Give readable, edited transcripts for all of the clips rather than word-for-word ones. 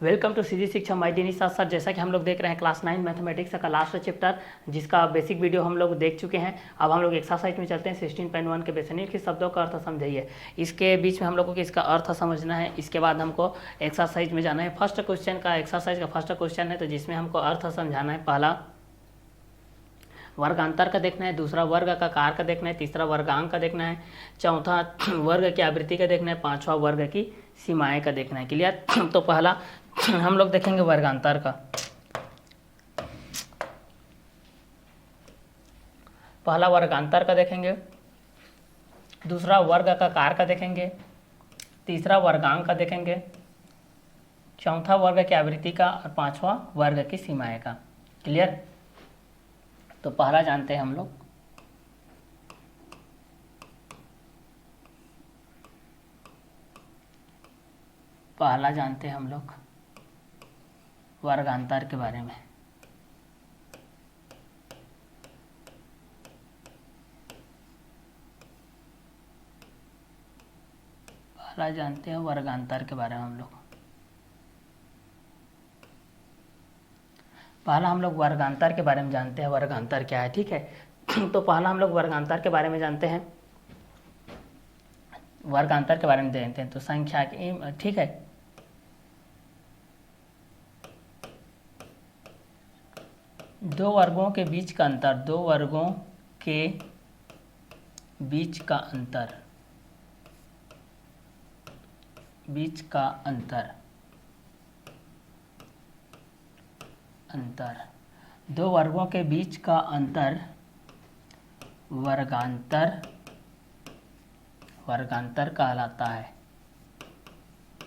Welcome to CG शिक्षा माई D निशा sir. जैसा कि हम लोग देख रहे हैं क्लास 9 मैथमेटिक्स का लास्ट चैप्टर, जिसका बेसिक वीडियो हम लोग देख चुके हैं। अब हम लोग एक्सरसाइज में चलते हैं 16.1 के बेसनिल के शब्दों का अर्थ समझिए। इसके बीच में हम लोग को इसका अर्थ समझना है, इसके बाद हमको एक्सरसाइज में जाना है। फर्स्ट क्वेश्चन का एक्सरसाइज का फर्स्ट क्वेश्चन है, तो जिसमें हमको अर्थ समझाना है। पहला वर्गांतर का देखना है, दूसरा वर्ग का कार का देखना है, तीसरा वर्गांक का देखना है, चौथा वर्ग की आवृत्ति का देखना है, पांचवा वर्ग की सीमाएं का देखना है। क्लियर? तो पहला हम लोग देखेंगे वर्गांतर का। पहला वर्गांतर का देखेंगे, दूसरा वर्ग का कार का देखेंगे, तीसरा वर्गांक का देखेंगे, चौथा वर्ग की आवृत्ति का और पांचवा वर्ग की सीमाएं का। क्लियर? तो पहला जानते हैं हम लोग। पहला जानते हैं हम लोग वर्गांतर के बारे में। पहला जानते हैं वर्गांतर के बारे में हम लोग। पहला हम लोग वर्गांतर के बारे में जानते हैं, वर्गांतर क्या है। ठीक है, तो पहला हम लोग वर्गांतर के बारे में जानते हैं। वर्गांतर के बारे में जानते हैं तो संख्या की, ठीक है, दो वर्गों के बीच का अंतर, दो वर्गों के बीच का अंतर, बीच का अंतर, दो वर्गों के बीच का अंतर वर्गांतर, वर्गांतर कहलाता है,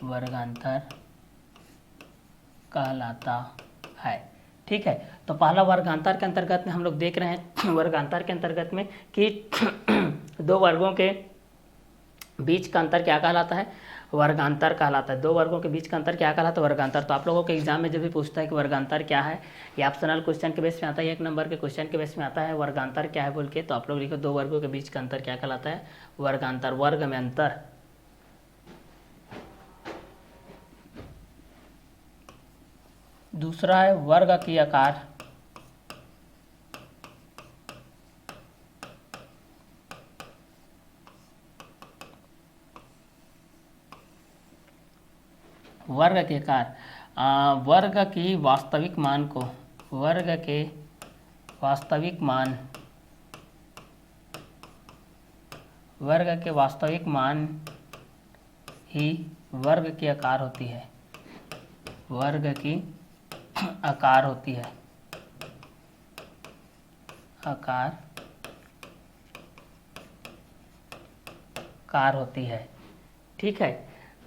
वर्गांतर कहलाता है। ठीक है, तो पहला वर्गांतर के अंतर्गत में हम लोग देख रहे हैं, वर्गांतर के अंतर्गत में कि दो वर्गों के बीच का अंतर क्या कहलाता है, वर्गांतर कहलाता है। दो वर्गों के बीच का अंतर क्या कहलाता है, वर्गांतर। तो आप लोगों के एग्जाम में जब भी पूछता है कि वर्गांतर क्या है, ये ऑप्शनल क्वेश्चन के बेस में आता है, 1 नंबर के क्वेश्चन के बेस में आता है, वर्गांतर क्या है बोल के, तो आप लोग लिखो दो वर्गों के बीच का अंतर क्या कहलाता है, वर्गांतर। वर्ग में अंतर, दूसरा है वर्ग की आकार, वर्ग के आकार, वर्ग की वास्तविक मान को, वर्ग के वास्तविक मान, वर्ग के वास्तविक मान ही वर्ग की आकार होती है, वर्ग की आकार होती है, आकार कार होती है। ठीक है,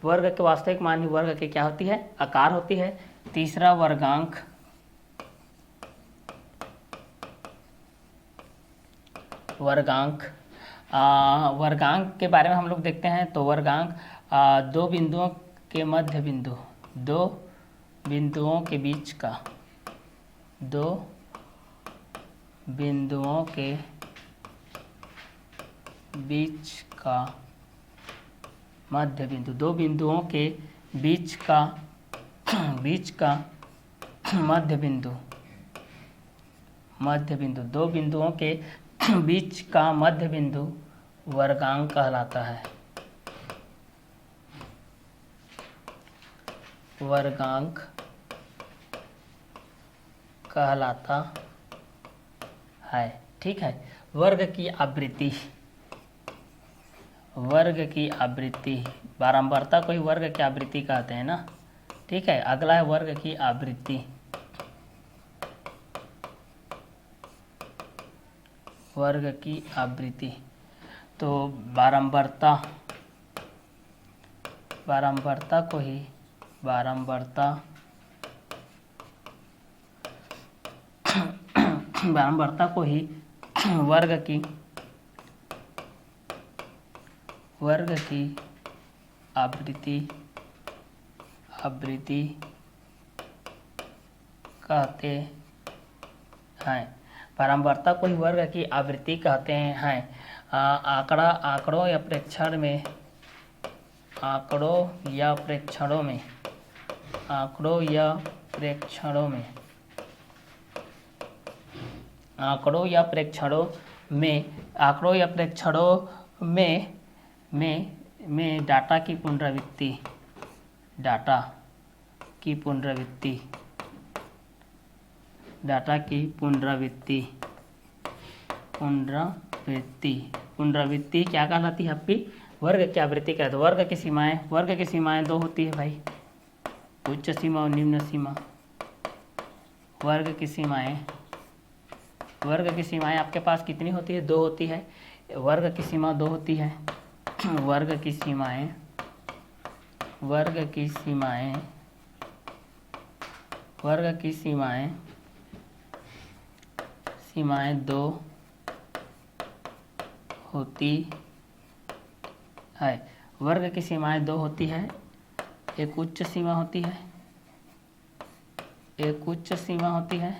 वर्ग के वास्तविक मान ही वर्ग की क्या होती है, आकार होती है। तीसरा वर्गांक, वर्गांक, वर्गांक के बारे में हम लोग देखते हैं। तो वर्गांक दो बिंदुओं के मध्य बिंदु, दो बिंदुओं के बीच का, दो बिंदुओं के बीच का मध्य बिंदु, दो बिंदुओं के बीच का, बीच का मध्य बिंदु, मध्य बिंदु, दो बिंदुओं के बीच का मध्य बिंदु वर्गांक कहलाता है, वर्गांक कहलाता है। ठीक है, वर्ग की आवृत्ति, वर्ग की आवृत्ति, बारंबारता को ही वर्ग की आवृत्ति कहते हैं ना। ठीक है, अगला है वर्ग की आवृत्ति, वर्ग की आवृत्ति। तो बारंबारता, बारंबारता को ही, बारंबारता, बारंबारता को ही वर्ग की, वर्ग की आवृत्ति, आवृत्ति कहते हैं। बारंबारता को ही वर्ग की आवृत्ति कहते हैं। आंकड़ों या प्रेक्षण में, आंकड़ों या प्रेक्षणों में आंकड़ों या प्रेक्षणों में, आंकड़ों या प्रेक्षणों में, आंकड़ों या प्रेक्षणों में डाटा की पुनरावृत्ति, डाटा की पुनरावृत्ति, डाटा की पुनरावृत्ति, पुनरावृत्ति क्या कहलाती है आपकी? वर्ग की आवृत्ति कहते हैं। वर्ग की सीमाएं दो होती है भाई, उच्च सीमा और निम्न सीमा। वर्ग की सीमाएं आपके पास कितनी होती है? दो होती है। वर्ग की सीमा दो होती है। वर्ग की सीमाएं दो होती है। वर्ग की सीमाएं दो होती है। एक उच्च सीमा होती है, एक उच्च सीमा होती है,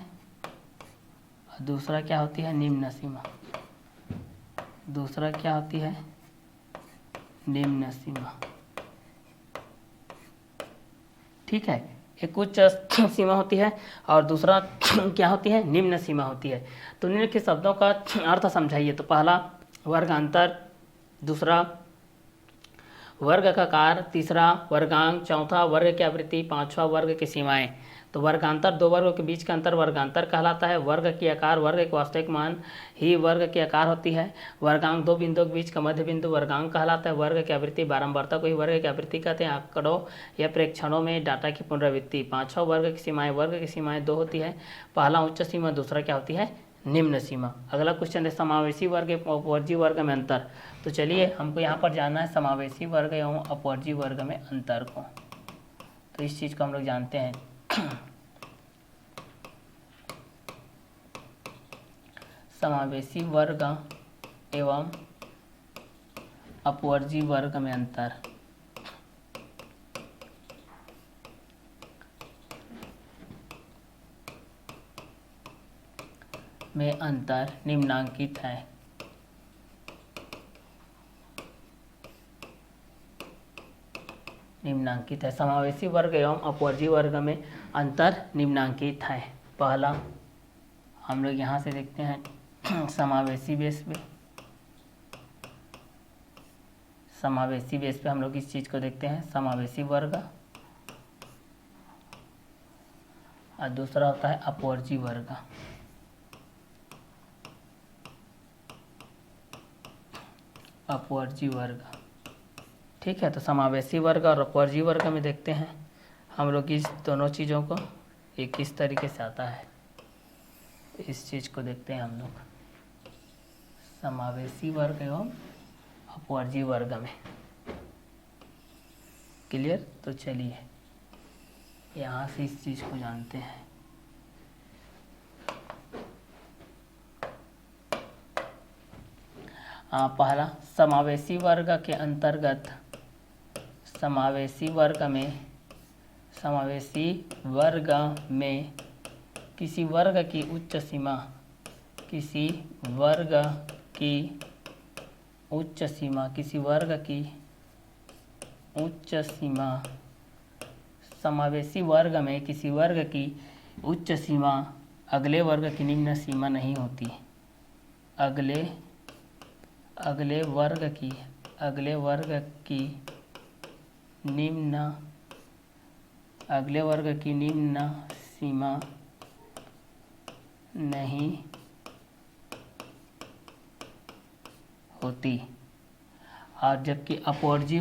और दूसरा क्या होती है? निम्न सीमा। दूसरा क्या होती है? निम्न सीमा। ठीक है, एक उच्च सीमा होती है और दूसरा क्या होती है? निम्न सीमा होती है। तो निम्न के शब्दों का अर्थ समझाइए। तो पहला वर्गांतर, दूसरा वर्ग का कार, तीसरा वर्गांक, चौथा वर्ग की आवृत्ति, पांचवा वर्ग की सीमाएं। तो वर्गांतर दो वर्गों के बीच का अंतर वर्गांतर कहलाता है। वर्ग की आकार, वर्ग के वास्तविक मान ही वर्ग की आकार होती है। वर्गांक दो बिंदुओं के बीच का मध्य बिंदु वर्गांक कहलाता है। वर्ग की आवृत्ति बारंबारता को ही वर्ग की आवृत्ति कहते हैं। आंकड़ों या प्रेक्षणों में डाटा की पुनरावृत्ति। पांचवा वर्ग की सीमाएं, वर्ग की सीमाएं दो होती है। पहला उच्च सीमा, दूसरा क्या होती है? निम्न सीमा। अगला क्वेश्चन है समावेशी वर्ग एवं अपवर्जी वर्ग में अंतर। तो चलिए हमको यहाँ पर जानना है समावेशी वर्ग एवं अपवर्जी वर्ग में अंतर को। तो इस चीज़ को हम लोग जानते हैं। समावेशी वर्ग एवं अपवर्जी वर्ग में अंतर। में अंतर निम्नांकित है। निम्नांकित है। समावेशी वर्ग एवं अपवर्जी वर्ग में अंतर निम्नांकित है। पहला हम लोग यहाँ से देखते हैं समावेशी बेस पे, समावेशी बेस पे हम लोग इस चीज़ को देखते हैं, समावेशी वर्ग, और दूसरा होता है अपवर्जी वर्ग। अपवर्जी वर्ग, ठीक है। तो समावेशी वर्ग और अपवर्जी वर्ग में देखते हैं हम लोग इस दोनों चीज़ों को, ये किस तरीके से आता है, इस चीज़ को देखते हैं हम लोग समावेशी वर्ग एवं अपवर्जी वर्ग में। क्लियर? तो चलिए यहाँ से इस चीज़ को जानते हैं। पहला समावेशी वर्ग के अंतर्गत, समावेशी वर्ग में किसी वर्ग की उच्च सीमा, किसी वर्ग की उच्च सीमा, किसी वर्ग की उच्च सीमा, समावेशी वर्ग में किसी वर्ग की उच्च सीमा अगले वर्ग की निम्न सीमा नहीं होती। अगले वर्ग की निम्न सीमा नहीं होती। और जबकि अपवर्जी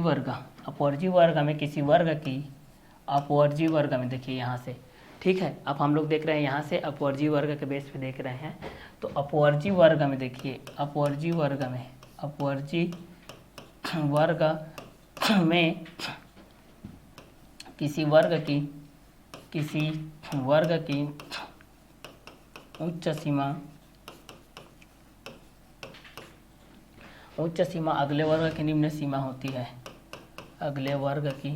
वर्ग में किसी वर्ग की, अपवर्जी वर्ग में देखिए यहाँ से, ठीक है। अब हम लोग देख रहे हैं यहाँ से अपवर्जी वर्ग के बेस पे देख रहे हैं। तो अपवर्जी वर्ग में देखिए, अपवर्जी वर्ग में किसी वर्ग की उच्च सीमा अगले वर्ग की निम्न सीमा होती है। अगले वर्ग की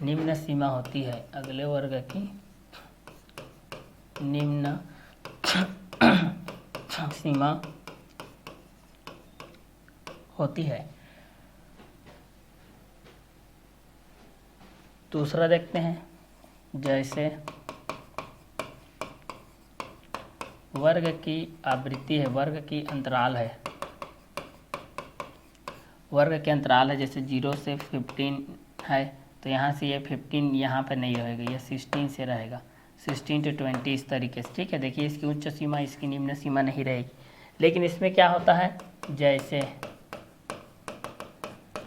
निम्न सीमा होती है। अगले वर्ग की निम्न सीमा होती है। दूसरा देखते हैं, जैसे वर्ग की आवृत्ति है, वर्ग की अंतराल है, वर्ग के अंतराल है, जैसे 0 से 15 है, तो यहाँ से ये 15 यहाँ पर नहीं रहेगा, ये 16 से रहेगा, 16 to 20 इस तरीके से। ठीक है, देखिए इसकी उच्च सीमा इसकी निम्न सीमा नहीं रहेगी। लेकिन इसमें क्या होता है, जैसे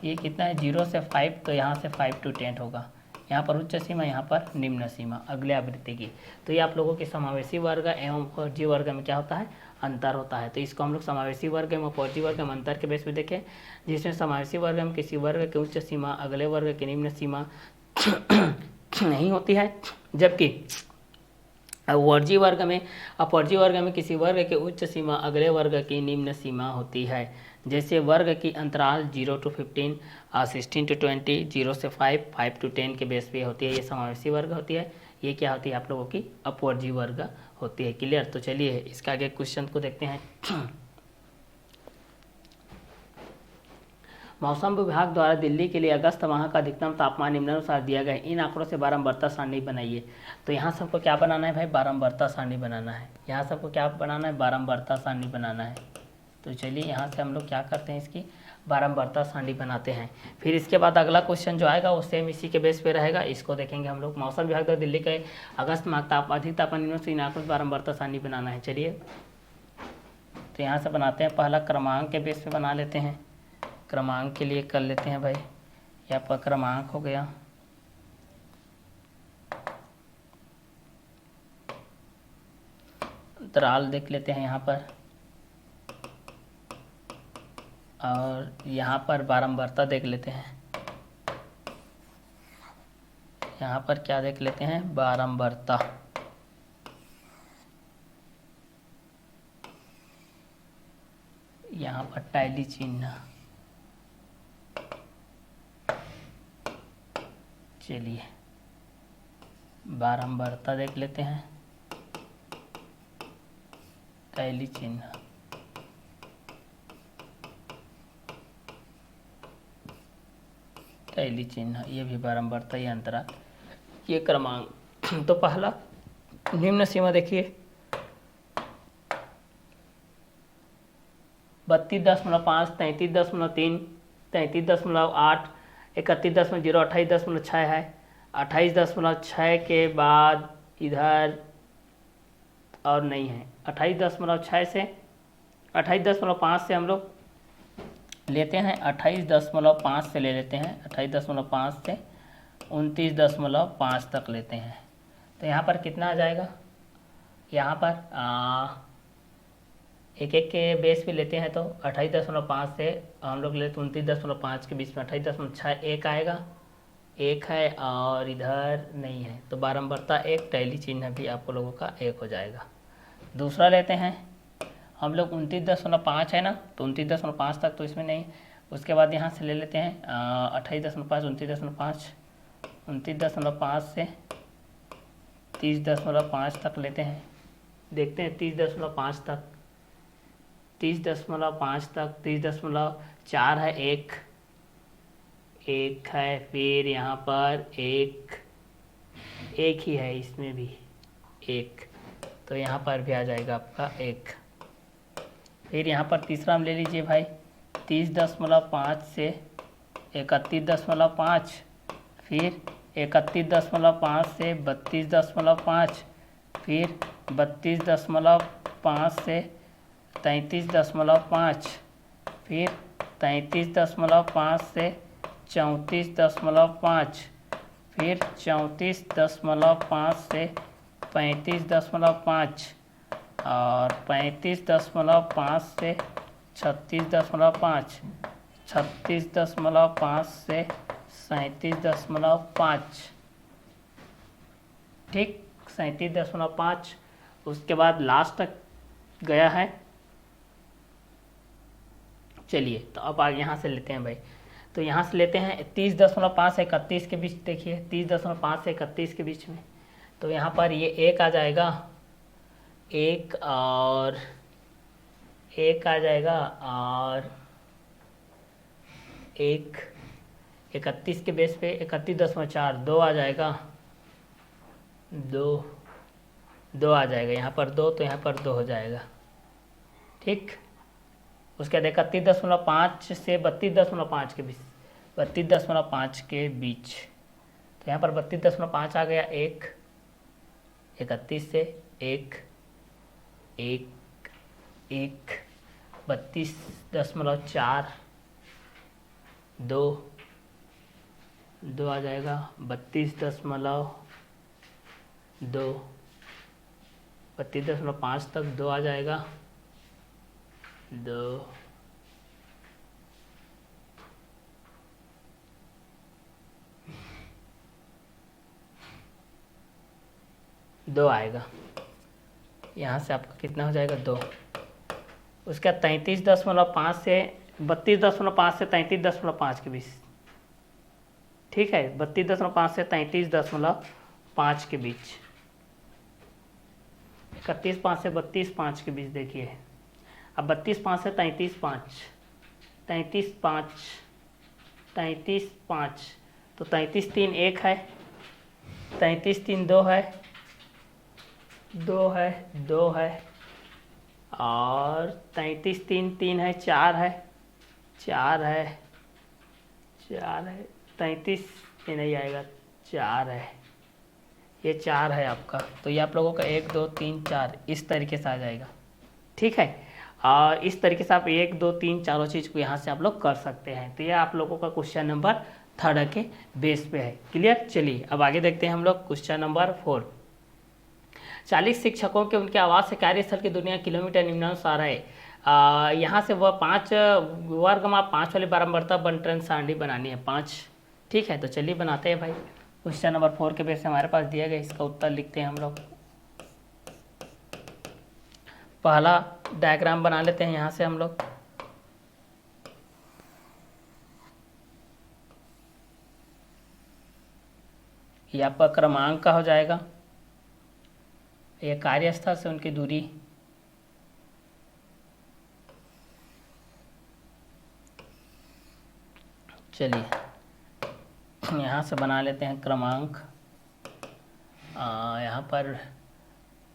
ये कितना है 0 से 5, तो यहाँ से 5 to 10 होगा, यहाँ पर उच्च सीमा, यहाँ पर निम्न सीमा अगले आवृत्ति की। तो ये आप लोगों के समावेशी वर्ग एवं अपवर्जी वर्ग में क्या होता है, अंतर होता है। तो इसको हम लोग समावेशी वर्ग एवं अपवर्जी वर्ग में अंतर के बेस पे देखें, जिसमें समावेशी वर्ग में किसी वर्ग की उच्च सीमा अगले वर्ग की निम्न सीमा नहीं होती है, जबकि अपवर्जी वर्ग में किसी वर्ग की उच्च सीमा अगले वर्ग की निम्न सीमा होती है। जैसे वर्ग की अंतराल 0 to 15, 16 to 20, 0 से 5, 5 to 10 के बेस पे होती है, ये समावेशी वर्ग होती है। ये क्या होती है आप लोगों की, अपवर्जी वर्ग होती है। क्लियर? तो चलिए इसका आगे क्वेश्चन को देखते हैं। मौसम विभाग द्वारा दिल्ली के लिए अगस्त माह का अधिकतम तापमान निम्नानुसार दिया गया है, इन आंकड़ों से बारंबारता सारणी बनाइए। तो यहाँ सबको क्या बनाना है भाई, बारंबारता सारणी बनाना है। यहाँ सबको क्या बनाना है, बारंबारता सारणी बनाना है। तो चलिए यहाँ से हम लोग क्या करते हैं, इसकी बारंबारता सारणी बनाते हैं। फिर इसके बाद अगला क्वेश्चन जो आएगा वो सेम इसी के बेस पे रहेगा, इसको देखेंगे हम लोग। मौसम विभाग द्वारा दिल्ली के अगस्त माह अधिक तापमान निम्नानुसार इन आंकड़ों से बारंबारता सारणी बनाना है। चलिए तो यहाँ से बनाते हैं, पहला क्रमांक के बेस पे बना लेते हैं। क्रमांक के लिए कर लेते हैं भाई, यहाँ पर क्रमांक हो गया, अंतराल देख लेते हैं यहाँ पर, और यहाँ पर बारंबारता देख लेते हैं। यहाँ पर क्या देख लेते हैं, बारंबारता। यहाँ पर टैली चिन्ह। चलिए बारंबारता देख लेते हैं, टैली चिन्ह। टैली चिन्ह, ये भी बारंबारता, ये अंतराल, ये क्रमांक। तो पहला निम्न सीमा देखिए, 32.5, 33.3, 33.8, 31.0, 28.6 है। 28.6 के बाद इधर और नहीं है। 28.6 से 28.5 से हम लोग लेते हैं, 28.5 से ले लेते हैं, 28.5 से 29.5 तक लेते हैं। तो यहाँ पर कितना आ जाएगा, यहाँ पर एक एक के बेस पे लेते हैं, तो 28.5 से हम लोग लेते 29.5 के बीच में 28.6 एक आएगा, एक है और इधर नहीं है, तो बारंबारता एक, टैली चिन्ह भी आप लोगों का एक हो जाएगा। दूसरा लेते हैं हम लोग 29.5 है ना, तो 29.5 तक तो इसमें नहीं। उसके बाद यहाँ से ले लेते हैं 28.5, 29.5, 29.5 से 30.5 तक लेते हैं। देखते हैं 30.5 तक, 30.5 तक, 30.4 है, एक है, फिर यहाँ पर एक ही है, इसमें भी एक, तो यहाँ पर भी आ जाएगा आपका एक। फिर यहाँ पर तीसरा हम ले लीजिए भाई, 30.5 से 31.5, फिर 31.5 से 32.5, फिर 32.5 से 33.5, फिर 33.5 से 34.5, फिर 34.5 से 35.5, और 35.5 से 36.5, 36.5 से 37.5, ठीक, 37.5। उसके बाद लास्ट तक गया है। चलिए तो अब आगे यहाँ से लेते हैं भाई, तो यहाँ से लेते हैं 30.5 से 31 के बीच, देखिए 30.5 से 31 के बीच में, तो यहाँ पर ये एक आ जाएगा, एक और एक आ जाएगा, और एक 31 के बेस पे 31.4 2 आ जाएगा, 2 आ जाएगा, यहाँ पर 2 तो यहाँ पर 2 हो जाएगा। ठीक, उसके बाद 31.5 से 32.5 के बीच, 32.5 के बीच, तो यहाँ पर 32.5 आ गया, 1 31 से 1 1 1 32.4 2 2 आ जाएगा, 32.2 32.5 तक 2 आ जाएगा, 2 2 आएगा। यहाँ से आपका कितना हो जाएगा, 2। उसके बाद 33.5 से 32.5 से 33.5 के बीच, ठीक है, 32.5 से 33.5 के बीच, 31.5 से 32.5 के बीच देखिए। अब 32.5 से 33.5 33.5 तो 33.3 1 है, 33.3 2 है, 2 है, 2 है, और 33.3 3 है, 4 है, 4 है, 4 है, 33 ये नहीं आएगा, 4 है, ये 4 है आपका। तो ये आप लोगों का 1 2 3 4 इस तरीके से आ जाएगा। ठीक है, और इस तरीके से आप 1 2 3 चारों चीज़ को यहाँ से आप लोग कर सकते हैं। तो ये आप लोगों का क्वेश्चन नंबर 3 के बेस पे है। क्लियर। चलिए अब आगे देखते हैं हम लोग क्वेश्चन नंबर 4। 40 शिक्षकों के उनके आवास से कार्यस्थल की दुनिया किलोमीटर निम्नानुसार है। यहाँ से वह 5 वर्ग माप 5 वाली बारंबारता बंटन सारणी बनानी है 5। ठीक है, तो चलिए बनाते हैं भाई। क्वेश्चन नंबर 4 के बेस से हमारे पास दिया गया, इसका उत्तर लिखते हैं हम लोग। पहला डायग्राम बना लेते हैं यहाँ से हम लोग। ये आपका क्रमांक का हो जाएगा, ये कार्यस्थल से उनकी दूरी, चलिए यहाँ से बना लेते हैं क्रमांक। यहाँ पर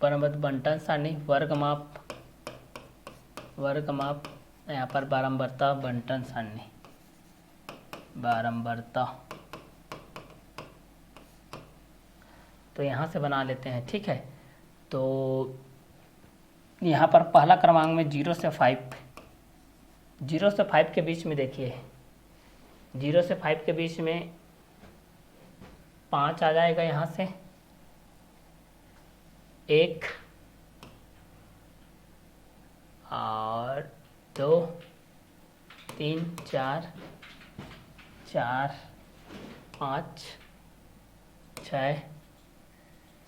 परमत बंटन सारणी, वर्ग माप, यहाँ पर बारंबारता बंटन सारणी, बारंबारता, तो यहाँ से बना लेते हैं। ठीक है, तो यहाँ पर पहला क्रमांक में 0 से 5, 0 से 5 के बीच में देखिए, 0 से 5 के बीच में 5 आ जाएगा, यहाँ से 1 और 2 3 4 4 5 6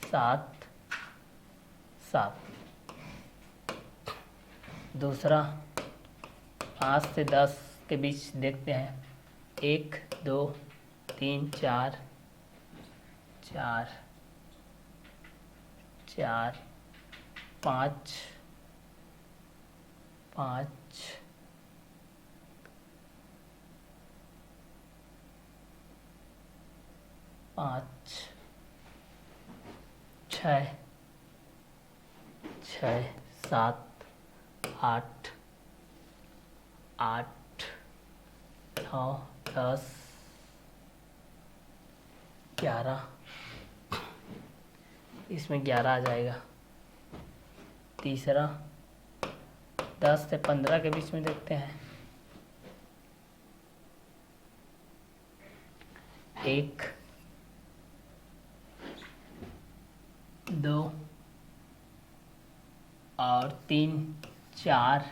7 7। दूसरा 5 से 10 के बीच देखते हैं, 1 2 3 4 4 4 5 5 5 6 6 7 8 8 9 10 11, इसमें 11 आ जाएगा। तीसरा 10 से 15 के बीच में देखते हैं, 1 2 और 3 4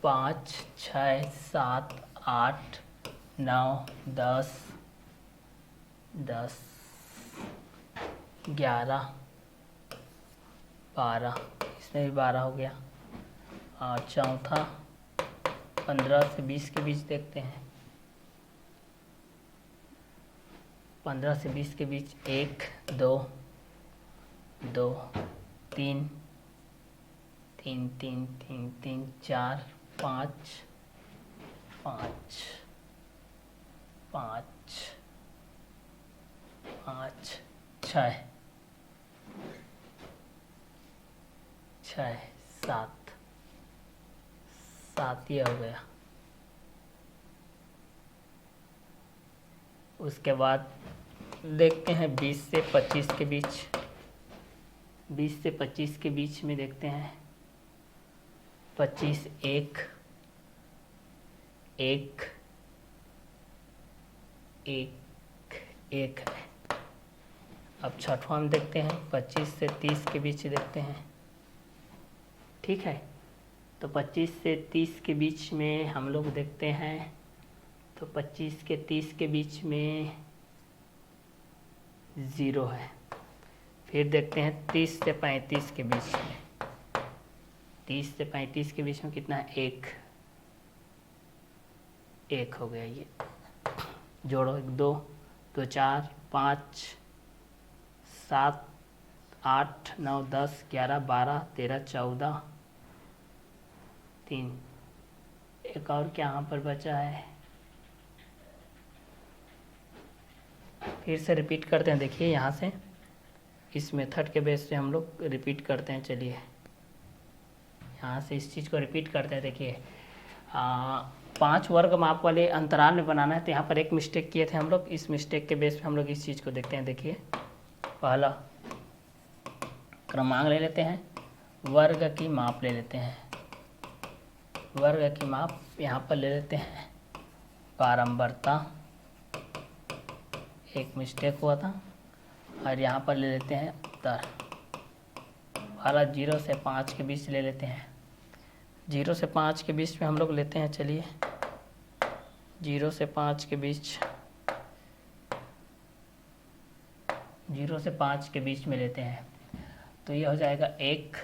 5 6 7 8 9 10 10 11 12, इसमें भी 12 हो गया। और चौथा 15 से 20 के बीच देखते हैं, 15 से 20 के बीच 1 2 2 3 3 3 3 3 4 5 5 5 5 6 6 7 7 ये हो गया। उसके बाद देखते हैं 20 से 25 के बीच, 20 से 25 के बीच में देखते हैं 25 1 1 1 1 है। अब छठवां में देखते हैं 25 से 30 के बीच देखते हैं, ठीक है। तो 25 से 30 के बीच में हम लोग देखते हैं, तो 25 के 30 के बीच में 0 है। फिर देखते हैं 30 से 35 के बीच में, 30 से 35 के बीच में कितना है, 1 1 हो गया। ये जोड़ो, 2 2 4 5 7 8 9 10 11 12 13 14 3। एक और क्या यहाँ पर बचा है, फिर से रिपीट करते हैं। देखिए यहाँ से इस मेथड के बेस से हम लोग रिपीट करते हैं। चलिए यहाँ से इस चीज़ को रिपीट करते हैं। देखिए 5 वर्ग माप वाले अंतराल में बनाना है, तो यहाँ पर एक मिस्टेक किए थे हम लोग। इस मिस्टेक के बेस पे हम लोग इस चीज़ को देखते हैं। देखिए पहला क्रमांक ले लेते हैं, वर्ग की माप ले लेते हैं, वर्ग की माप यहाँ पर ले लेते हैं। बारंबारता, एक मिस्टेक हुआ था, और यहाँ पर ले लेते हैं उत्तर। पहला 0 से 5 के बीच ले लेते हैं, 0 से 5 के बीच में हम लोग लेते हैं। चलिए 0 से 5 के बीच, 0 से 5 के बीच में लेते हैं, तो ये हो जाएगा 1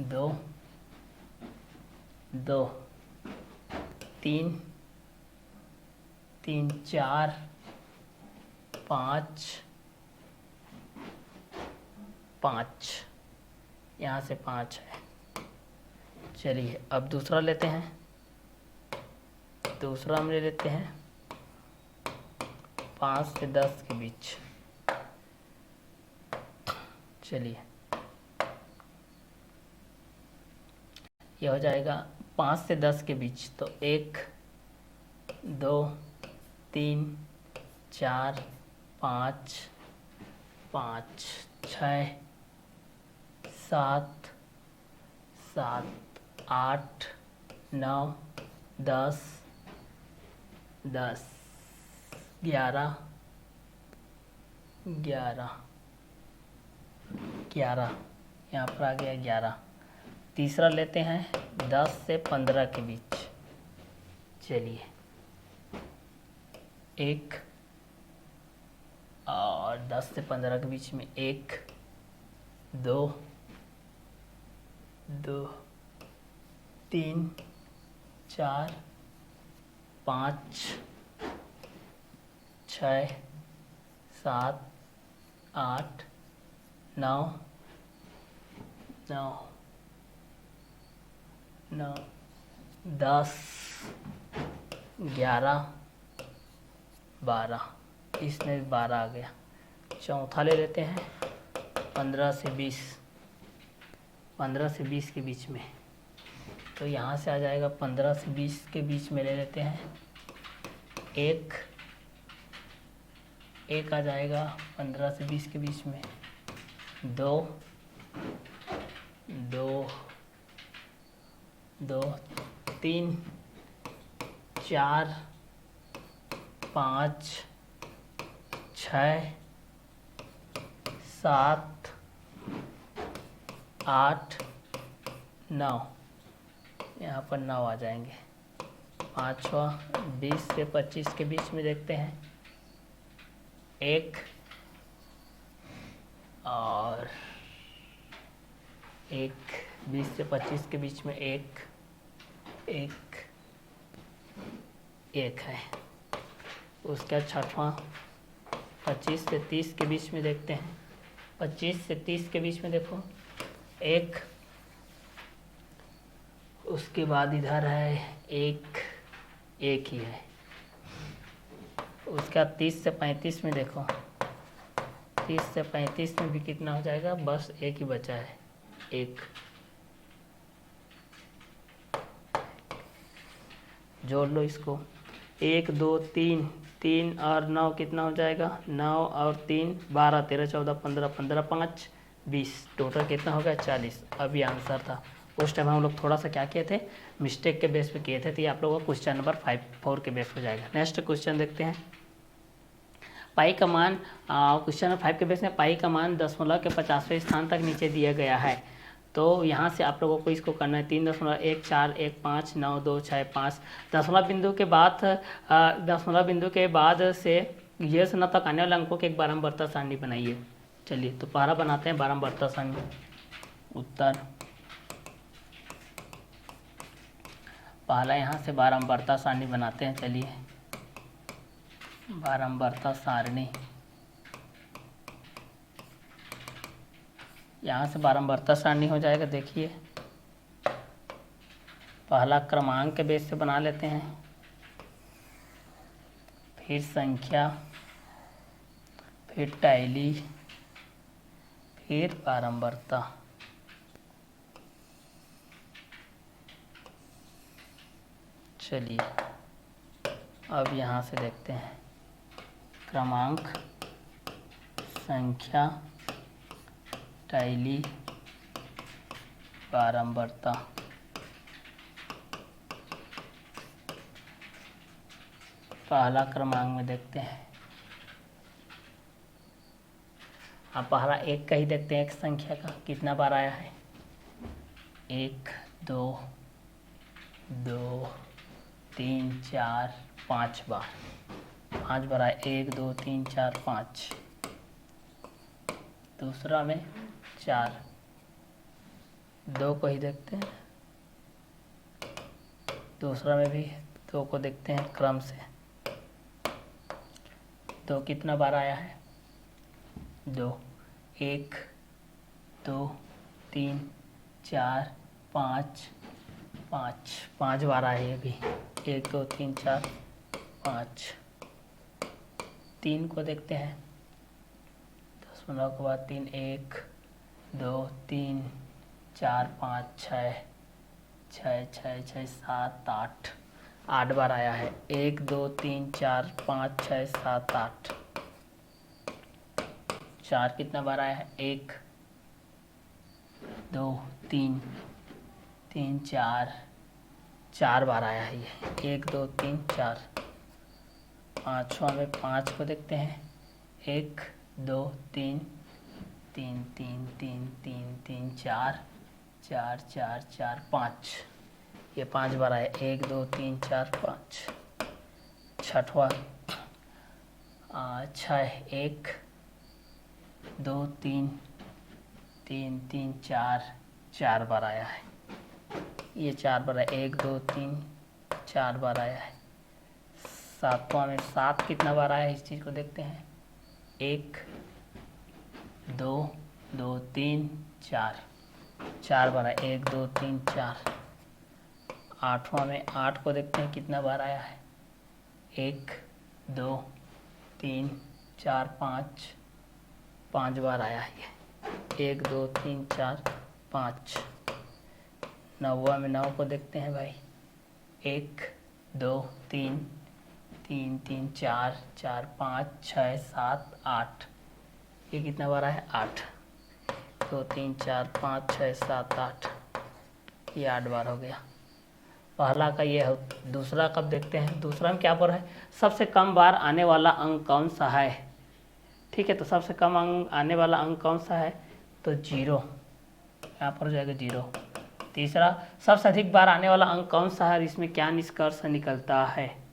2 2 3 3 4 5 5, यहाँ से 5 है। चलिए अब दूसरा लेते हैं, दूसरा हम ले लेते हैं 5 से 10 के बीच। चलिए ये हो जाएगा 5 से 10 के बीच, तो 1 2 3 4 5 5 6 7 7 8 9 10 10 11 11 11, यहाँ पर आ गया 11। तीसरा लेते हैं 10 से 15 के बीच। चलिए 1 और 10 से 15 के बीच में 1 2 2 3 4 5 6 7 8 9 9 9 10 11 12, इसमें 12 आ गया। चौथा ले लेते हैं 15 से 20, 15 से 20 के बीच में, तो यहाँ से आ जाएगा 15 से 20 के बीच में ले लेते हैं। 1 1 आ जाएगा 15 से 20 के बीच में, 2 2 2 3 4 5 6 7 8 9, यहाँ पर 9 आ जाएंगे। पाँचवा 20 से 25 के बीच में देखते हैं, 1 और 1 20 से 25 के बीच में 1 1 1 है। उसका छठवां 25 से 30 के बीच में देखते हैं, 25 से 30 के बीच में देखो 1, उसके बाद इधर है 1 1 ही है, उसके बाद 30 से 35 में देखो, 30 से 35 में भी कितना हो जाएगा, बस एक ही बचा है, एक। जोड़ लो इसको, 1 2 3, 3 और 9 कितना हो जाएगा, 9 और 3 12, 13 14 15, 15 5 20, टोटल कितना हो गया 40। अब ये आंसर था। उस टाइम हम लोग थोड़ा सा क्या किए थे, मिस्टेक के बेस पे किए थे, तो ये आप लोगों को क्वेश्चन नंबर 4 के बेस पे जाएगा। नेक्स्ट क्वेश्चन देखते हैं। पाई का मान, क्वेश्चन नंबर 5 के बेस में पाई का मान दशमलव के 50वें स्थान तक नीचे दिया गया है। तो यहाँ से आप लोगों को इसको करना है 3.14159265। दशमलव बिंदु के बाद से ये से न तक आने वाले अंकों के एक बारंबारता सारणी बनाइए। चलिए तो पहला बनाते हैं बारंबारता सारणी। उत्तर पहला यहाँ से बारंबारता सारणी बनाते हैं। चलिए बारंबारता सारणी, यहाँ से बारंबारता सारणी हो जाएगा। देखिए पहला क्रमांक के बेस से बना लेते हैं, फिर संख्या, फिर टैली, फिर बारंबारता। चलिए अब यहाँ से देखते हैं क्रमांक, संख्या, टैली, बारंबारता। पहला क्रमांक में देखते हैं, आप पहला एक का ही देखते हैं, एक संख्या का कितना बार आया है, 1 2 2 3 4 5 बार, 5 बार आया, 1 2 3 4 5। दूसरा में 4, 2 को ही देखते हैं, दूसरा में भी 2 को देखते हैं क्रम से। 2 कितना बार आया है, 2, 1 2 3 4 5 5, 5 बार आया है अभी, 1 2 3 4 5। 3 को देखते हैं, दशमलव के बाद 3, 1 2 3 4 5 6 6 6 6 7 8, 8 बार आया है, 1 2 3 4 5 6 7 8। 4 कितना बार आया है, 1 2 3 3 4, 4 बार आया है ये, 1 2 3 4। पाँचवा में 5 को देखते हैं, 1 2 3 3 3 3 3 3 4 4 4 4 5, ये 5 बार आया, 1 2 3 4 5। छठवा 6, 1 2 3 3 3 4, 4 बार आया है, ये 4 बार आया, 1 2 3 4 बार आया है। सातवां में 7 कितना बार आया है, इस चीज़ को देखते हैं, 1 2 2 3 4, 4 बार आया, 1 2 3 4। आठवां में 8 को देखते हैं कितना बार आया है, 1 2 3 4 5, 5 बार आया है, 1 2 3 4 5। नौवा में 9 को देखते हैं भाई, 1 2 3 3 3 4 4 5 6 7 8, ये कितना बार है, 8। 2 3 4 5 6 7 8, ये 8 बार हो गया। पहला का ये हो। दूसरा कब देखते हैं, दूसरा में क्या पर है, सबसे कम बार आने वाला अंक कौन सा है। ठीक है, तो सबसे कम अंक आने वाला अंक कौन सा है, तो 0, यहाँ पर हो जाएगा 0। तीसरा, सबसे अधिक बार आने वाला अंक कौन सा है, इसमें क्या निष्कर्ष निकलता है।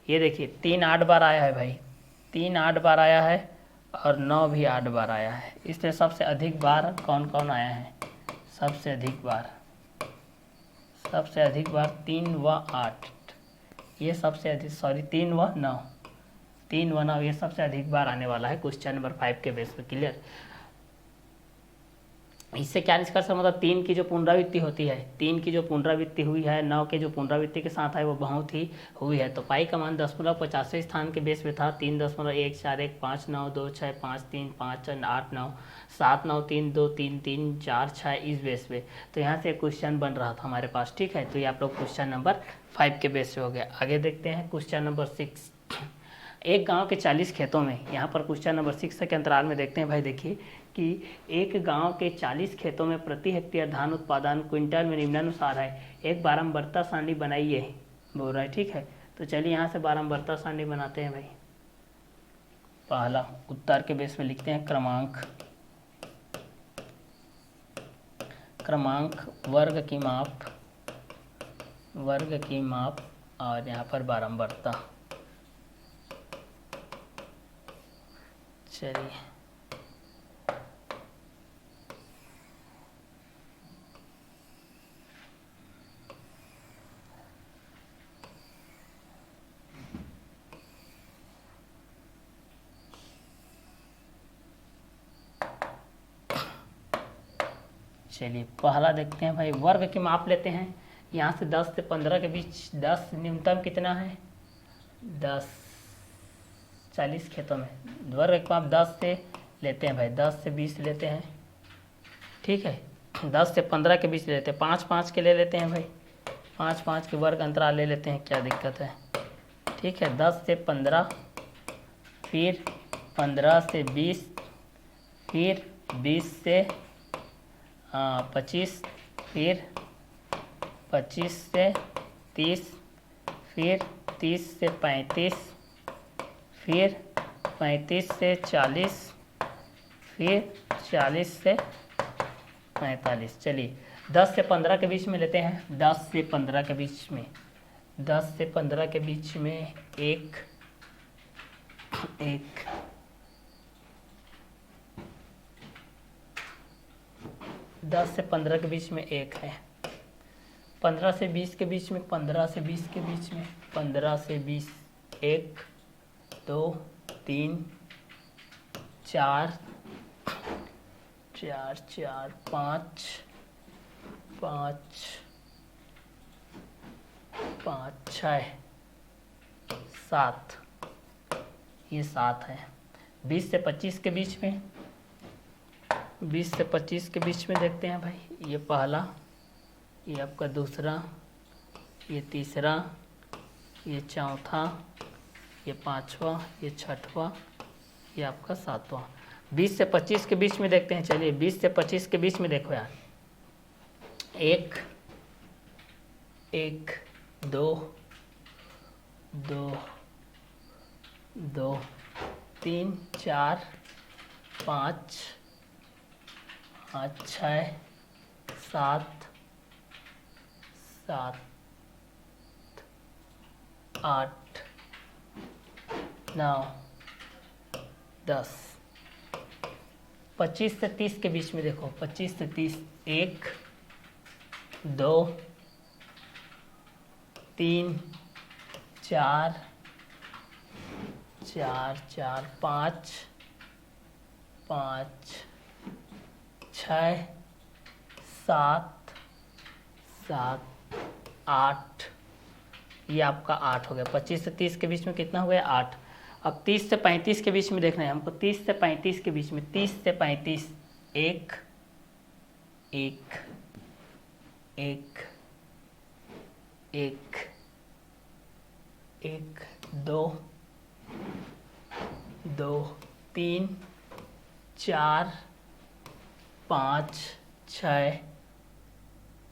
ये देखिए 3 8 बार आया है भाई, 3 8 बार आया है और 9 भी 8 बार आया है। इसमें सबसे अधिक बार कौन कौन आया है, सबसे अधिक बार 3 व 8, ये सबसे अधिक, सॉरी 3 व 9, 3 व 9 ये सबसे अधिक बार आने वाला है क्वेश्चन नंबर 5 के बेस पे। क्लियर। इससे क्या निष्कर्ष है, मतलब 3 की जो पुनरावृत्ति होती है, 3 की जो पुनरावृत्ति हुई है 9 के जो पुनरावृत्ति के साथ है वो बहुत ही हुई है। तो पाई का मान 10.50वें स्थान के बेस में था, 3.141 5 9 2 6 5 3 5 4 8 9 7 9 3 2 3 3 4 6 इस बेस पे। तो यहाँ से क्वेश्चन बन रहा था हमारे पास, ठीक है। तो ये आप लोग क्वेश्चन नंबर 5 के बेस पे हो गया। आगे देखते हैं क्वेश्चन नंबर 6। एक गांव के 40 खेतों में, यहाँ पर क्वेश्चन नंबर 6 के अंतराल में देखते हैं भाई, देखिए कि एक गांव के 40 खेतों में प्रति हेक्टेयर धान उत्पादन क्विंटल में निम्नानुसार है। एक बारंबारता सारणी बनाइए बोल रहा है, ठीक है। तो चलिए यहाँ से बारंबारता सारणी बनाते हैं भाई। पहला उत्तर के बेस में लिखते हैं क्रमांक वर्ग की माप और यहाँ पर बारंबारता। चलिए पहला देखते हैं भाई, वर्ग की माप लेते हैं। यहाँ से 10 से 15 के बीच, 10 न्यूनतम कितना है, 10 40 खेतों में वर्ग की माप 10 से लेते हैं भाई, 10 से 20 लेते हैं, ठीक है। 10 से 15 के बीच लेते हैं, 5 5 के ले लेते हैं भाई, 5 5 के वर्ग अंतराल ले लेते हैं, क्या दिक्कत है, ठीक है। 10 से 15, फिर 15 से 20, फिर 20 से 25, फिर 25 से 30, फिर 30 से 35, फिर 35 से 40, फिर 40 से 45। चलिए 10 से 15 के बीच में लेते हैं, 10 से 15 के बीच में, 10 से 15 के बीच में एक 10 से 15 के बीच में एक है। 15 से 20 के बीच में, 15 से 20 के बीच में, 15 से 20 1 2 3 4 4 4 5 5 5 6 7, ये 7 है। 20 से 25 के बीच में, 20 से 25 के बीच में देखते हैं भाई, ये पहला, ये आपका दूसरा, ये तीसरा, ये चौथा, ये पांचवा, ये छठवा, ये आपका सातवां। 20 से 25 के बीच में देखते हैं। चलिए 20 से 25 के बीच में देखो यार, 1 1 2 2 2 3 4 5 5 6 7 7 8 9 10। 25 से 30 के बीच में देखो, 25 से 30 1 2 3 4 4 4 5 5 6 7 7 8, ये आपका 8 हो गया। 25 से 30 के बीच में कितना हो गया, 8। अब 30 से 35 के बीच में देखना है हमको, 30 से 35 के बीच में, 30 से 35 1 1 1 1 1 2 2 3 4 5 6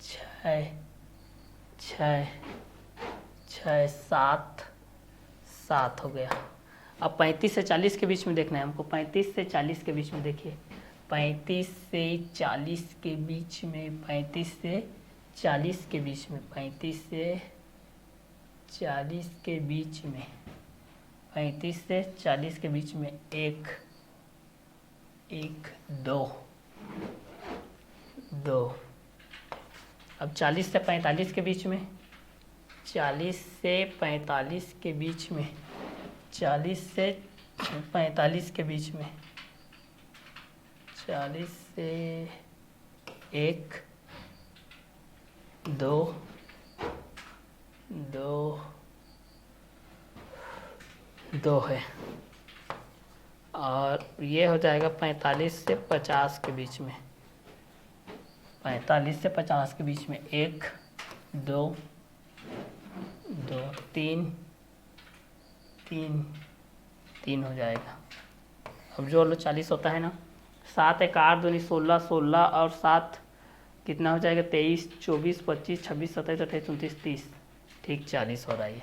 6 6 6 7 7 हो गया। अब 35 से 40 के बीच में देखना है हमको, 35 से 40 के बीच में देखिए, 35 से 40 के बीच में, 35 से 40 के बीच में, 35 से 40 के बीच में, 35 से 40 के बीच में 1 1 2 2। अब 40 से 45 के बीच में, 40 से 45 के बीच में, 40 से 45 के बीच में, 40 से 1 2 2 2 है, और ये हो जाएगा 45 से 50 के बीच में, 45 से 50 के बीच में 1 2 2 3 3 3 हो जाएगा। अब जो लो 40 होता है ना, 7 1 8 2 16 16 और 7 कितना हो जाएगा, 23 24 25 26 27 28 29 30, ठीक 40 हो रहा है।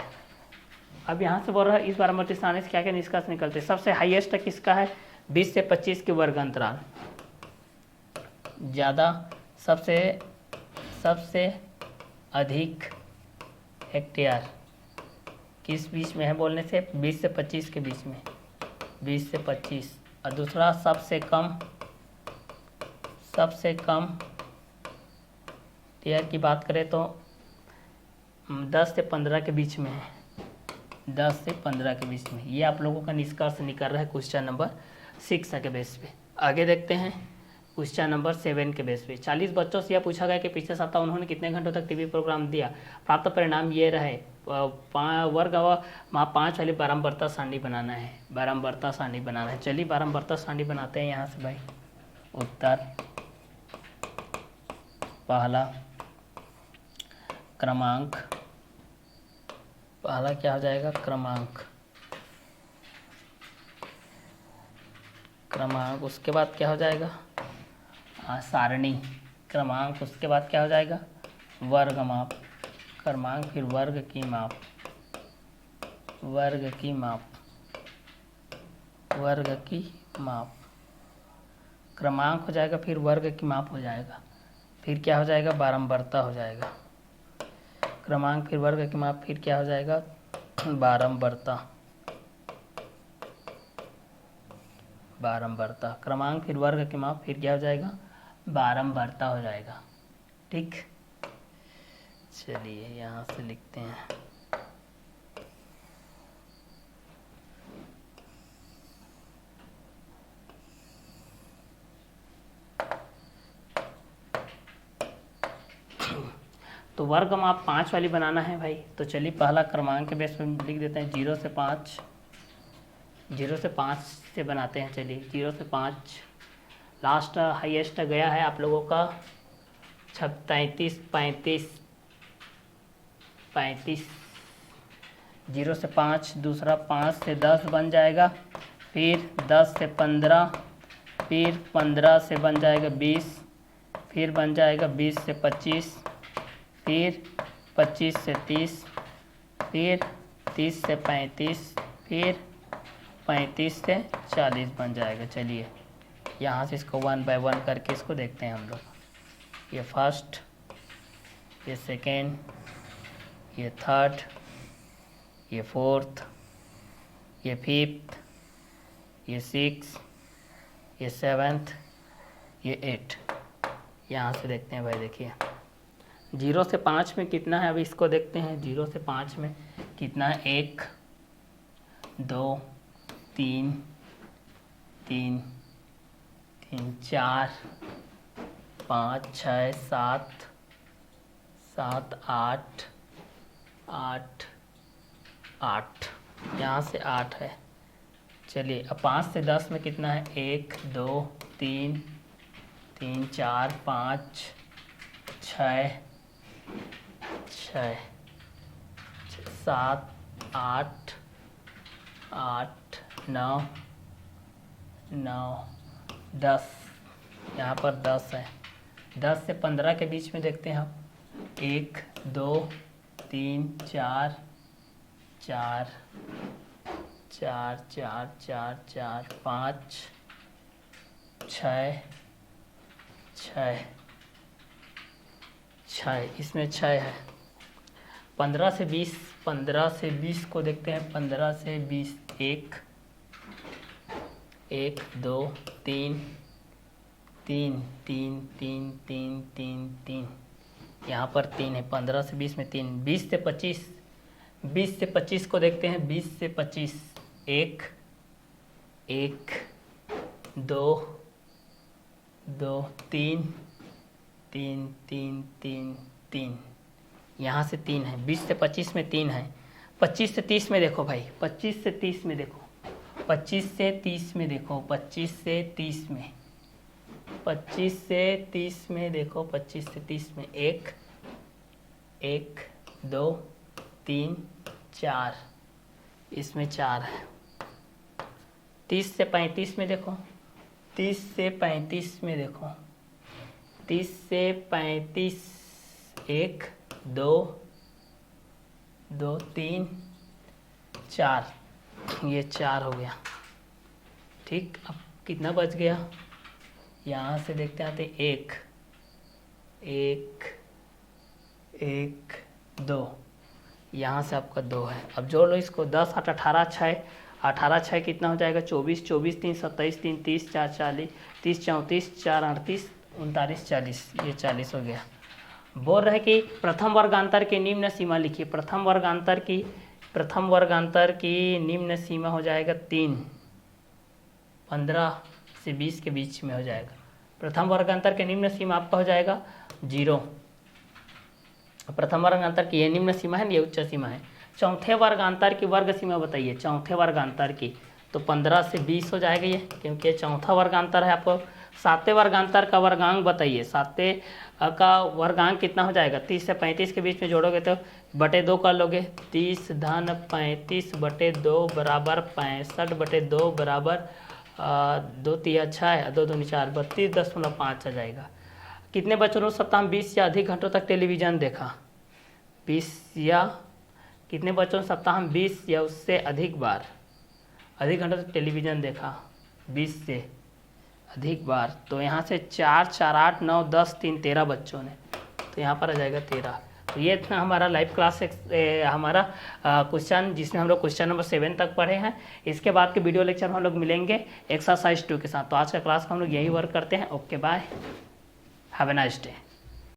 अब यहाँ से बोल रहा है इस बारंबार स्थान से क्या क्या निष्कर्ष निकलते हैं। सबसे हाईएस्ट किसका है, 20 से 25 के वर्ग अंतराल ज़्यादा, सबसे अधिक हेक्टेयर किस बीच में है बोलने से, 20 से 25 के बीच में, 20 से 25। और दूसरा सबसे कम हेक्टेयर की बात करें तो 10 से 15 के बीच में है, 10 से 15 के बीच में। ये आप लोगों का निष्कर्ष निकल रहा है क्वेश्चन नंबर 6 के बेस पे। आगे देखते हैं क्वेश्चन नंबर 7 के बेस पे। 40 बच्चों से यह पूछा गया कि पिछले सप्ताह उन्होंने कितने घंटों तक टीवी प्रोग्राम दिया। प्राप्त परिणाम ये रहे। वर्ग वहाँ 5 वाली बारंबारता सारणी बनाना है, बारंबारता सारणी बनाना है। चलिए बारंबारता सारणी बनाते हैं यहाँ से भाई। उत्तर पहला क्रमांक, पहला क्या हो जाएगा, क्रमांक, उसके बाद क्या हो जाएगा, सारणी, क्रमांक, उसके बाद क्या हो जाएगा, वर्ग माप, क्रमांक फिर वर्ग की माप, वर्ग की माप, क्रमांक हो जाएगा, फिर वर्ग की माप हो जाएगा, फिर क्या हो जाएगा, बारंबारता हो जाएगा। क्रमांक फिर वर्ग की माप, फिर क्या हो जाएगा, बारंबारता, क्रमांक फिर वर्ग की माप, फिर क्या हो जाएगा, बारंबारता हो जाएगा। ठीक, चलिए यहाँ से लिखते हैं। तो वर्ग माप 5 वाली बनाना है भाई। तो चलिए पहला क्रमांक के बेस पे लिख देते हैं 0 से 5, 0 से 5 से बनाते हैं। चलिए 0 से 5, लास्ट हाईएस्ट गया है आप लोगों का 33 35 35। 0 से 5, दूसरा 5 से 10 बन जाएगा, फिर 10 से 15, फिर 15 से बन जाएगा 20, फिर बन जाएगा 20 से 25, फिर 25 से 30, फिर 30 से 35, फिर 35 से 40 बन जाएगा। चलिए यहाँ से इसको 1 बाय 1 करके इसको देखते हैं हम लोग। ये फर्स्ट, ये सेकेंड, ये थर्ड, ये फोर्थ, ये फिफ्थ, ये सिक्स, ये सेवन्थ, ये 8। यहाँ से देखते हैं भाई। देखिए 0 से 5 में कितना है, अभी इसको देखते हैं। 0 से 5 में कितना है, 1 2 3 3 3 4 5 6 7 7 8 8 8, यहाँ से 8 है। चलिए अब 5 से 10 में कितना है, 1 2 3 3 4 5 6 6 7 8 8 9 9 10, यहाँ पर 10 है। 10 से 15 के बीच में देखते हैं हम। 1 2 3 4 4 4 4 4 4 5 6 6 6, इसमें 6 है। 15 से 20, 15 से 20 को देखते हैं। 15 से 20, 1 1 2 3 3 3 3 3 3 3, यहाँ पर 3 है। 15 से 20 में 3। 20 से 25, 20 से 25 को देखते हैं। 20 से 25, 1 1 2 2 3 3 3 3 3, यहाँ से 3 है, 20 से 25 में 3 है, 25 से 30 में देखो भाई, 25 से 30 में देखो, 25 से 30 में देखो, 25 से 30 में, 25 से 30 में देखो, 25 से 30 में 1 1 2 3 4, इसमें 4 है। 30 से 35 में देखो, 30 से 35 में देखो, 30 से 35, 1 2 2 3 4, ये 4 हो गया। ठीक, अब कितना बच गया, यहाँ से देखते आते 1 1 1 2, यहाँ से आपका 2 है। अब जोड़ लो इसको, 10 8 18 6, 18 6 कितना हो जाएगा, 24 24 3 27 3 30 4 40 30 34 4 38 39 40, ये 40 हो गया। बोल रहे कि प्रथम वर्गांतर की निम्न सीमा लिखिए। प्रथम वर्गांतर की निम्न सीमा हो जाएगा 3, 15 से 20 के बीच में हो जाएगा। प्रथम वर्गांतर के निम्न सीमा आपका हो जाएगा 0। प्रथम वर्गांतर की ये निम्न सीमा है, ये उच्च सीमा है। चौथे वर्गांतर की वर्ग सीमा बताइए, चौथे वर्गांतर की, तो 15 से 20 हो जाएगा ये, क्योंकि ये चौथा वर्गांतर है। आपको सातवें वर्गांतर का वर्गांक बताइए, सातवें का वर्गांक कितना हो जाएगा, 30 से 35 के बीच में जोड़ोगे तो बटे 2 कर लोगे, 30 धन 35 बटे 2 बराबर 65 बटे 2 बराबर 2 3 6 है, 2 2 4, 32.5 आ जाएगा। कितने बच्चों ने सप्ताह में 20 या अधिक घंटों तक टेलीविज़न देखा, 20 या कितने बच्चों ने सप्ताह में 20 या उससे अधिक घंटों तक टेलीविज़न देखा, 20 से अधिक बार। तो यहाँ से 4 4 8 9 10 3 13 बच्चों ने, तो यहाँ पर आ जाएगा 13। तो ये था हमारा लाइव क्लास हमारा क्वेश्चन, जिसमें हम लोग क्वेश्चन नंबर 7 तक पढ़े हैं। इसके बाद के वीडियो लेक्चर में हम लोग मिलेंगे एक्सरसाइज 2 के साथ। तो आज का क्लास हम लोग यही वर्क करते हैं। Okay bye, have a nice day.